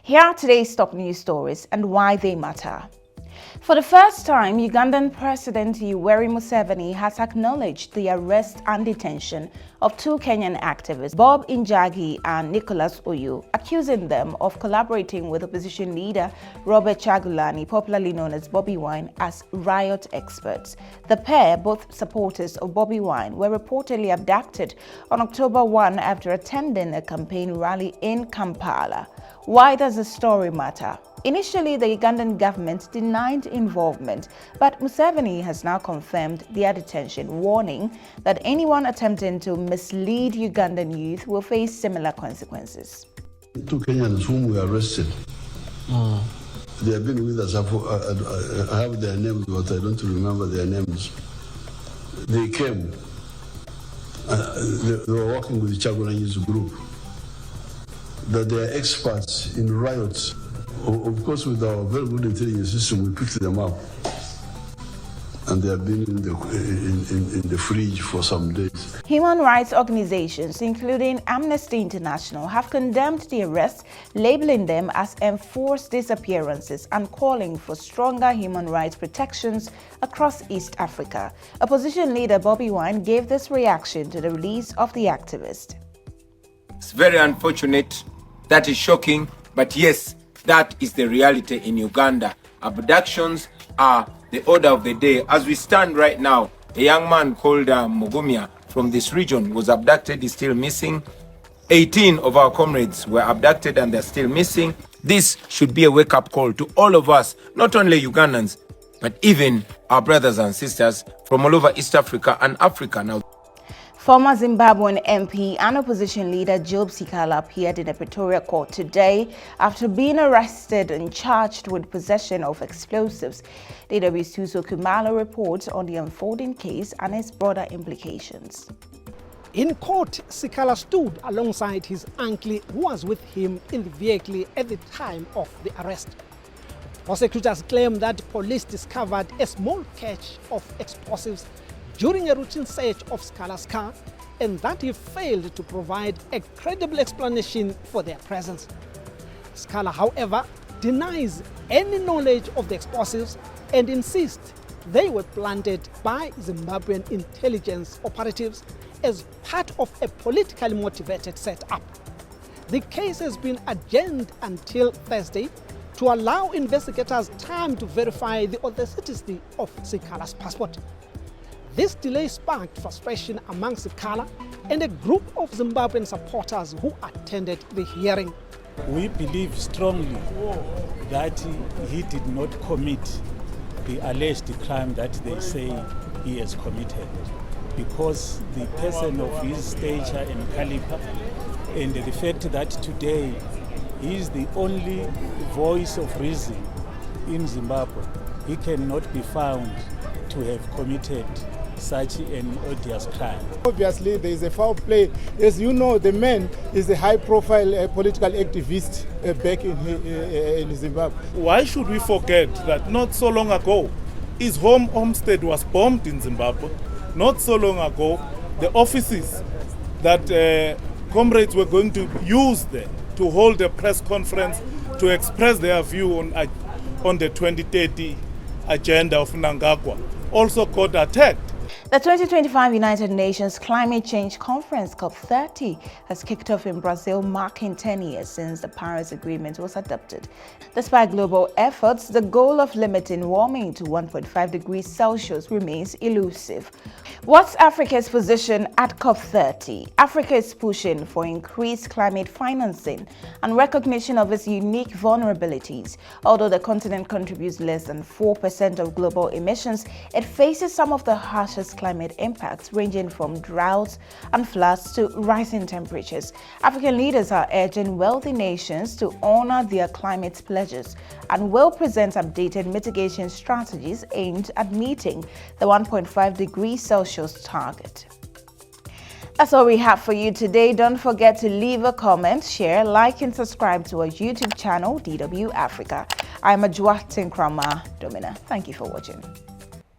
Here are today's top news stories and why they matter. For the first time, Ugandan President Yoweri Museveni has acknowledged the arrest and detention of two Kenyan activists, Bob Njagi and Nicholas Oyu, accusing them of collaborating with opposition leader Robert Kyagulanyi, popularly known as Bobi Wine, as riot experts. The pair, both supporters of Bobi Wine, were reportedly abducted on October 1 after attending a campaign rally in Kampala. Why does the story matter? Initially, the Ugandan government denied involvement, but Museveni has now confirmed their detention, warning that anyone attempting to mislead Ugandan youth will face similar consequences. Two Kenyans whom we arrested, they have been with us. I have their names, but I don't remember their names. They came. They were working with Kyagulanyi's group. That they are experts in riots. Of course, with our very good intelligence system, we picked them up, and they have been in the fridge for some days. Human rights organizations, including Amnesty International, have condemned the arrests, labeling them as enforced disappearances and calling for stronger human rights protections across East Africa. Opposition leader Bobi Wine gave this reaction to the release of the activist. It's very unfortunate. That is shocking, but yes, that is the reality in Uganda. Abductions are the order of the day. As we stand right now, a young man called Mugumya from this region was abducted, is still missing. 18 of our comrades were abducted and they're still missing. This should be a wake-up call to all of us, not only Ugandans, but even our brothers and sisters from all over East Africa and Africa now. Former Zimbabwean MP and opposition leader Job Sikala appeared in a Pretoria court today after being arrested and charged with possession of explosives. DW's Tuso Kumalo reports on the unfolding case and its broader implications. In court, Sikala stood alongside his uncle who was with him in the vehicle at the time of the arrest. Prosecutors claim that police discovered a small cache of explosives during a routine search of Sikala's car, and that he failed to provide a credible explanation for their presence. Sikala, however, denies any knowledge of the explosives and insists they were planted by Zimbabwean intelligence operatives as part of a politically motivated setup. The case has been adjourned until Thursday to allow investigators time to verify the authenticity of Sikala's passport. This delay sparked frustration among Sikala and a group of Zimbabwean supporters who attended the hearing. We believe strongly that he did not commit the alleged crime that they say he has committed, because the person of his stature and caliber, and the fact that today he is the only voice of reason in Zimbabwe, he cannot be found to have committed such an odious crime. Obviously, there is a foul play. As you know, the man is a high-profile political activist back in Zimbabwe. Why should we forget that not so long ago, his homestead was bombed in Zimbabwe? Not so long ago, the offices that comrades were going to use there to hold a press conference to express their view on the 2030 agenda of Mnangagwa also got attacked. The 2025 United Nations Climate Change Conference, COP30, has kicked off in Brazil, marking 10 years since the Paris Agreement was adopted. Despite global efforts, the goal of limiting warming to 1.5 degrees Celsius remains elusive. What's Africa's position at COP30? Africa is pushing for increased climate financing and recognition of its unique vulnerabilities. Although the continent contributes less than 4% of global emissions, it faces some of the harshest climate impacts, ranging from droughts and floods to rising temperatures. African leaders are urging wealthy nations to honor their climate pledges and will present updated mitigation strategies aimed at meeting the 1.5 degrees Celsius target. That's all we have for you today. Don't forget to leave a comment, share, like, and subscribe to our YouTube channel, DW Africa. I'm Ajwa Tinkrama Domina. Thank you for watching.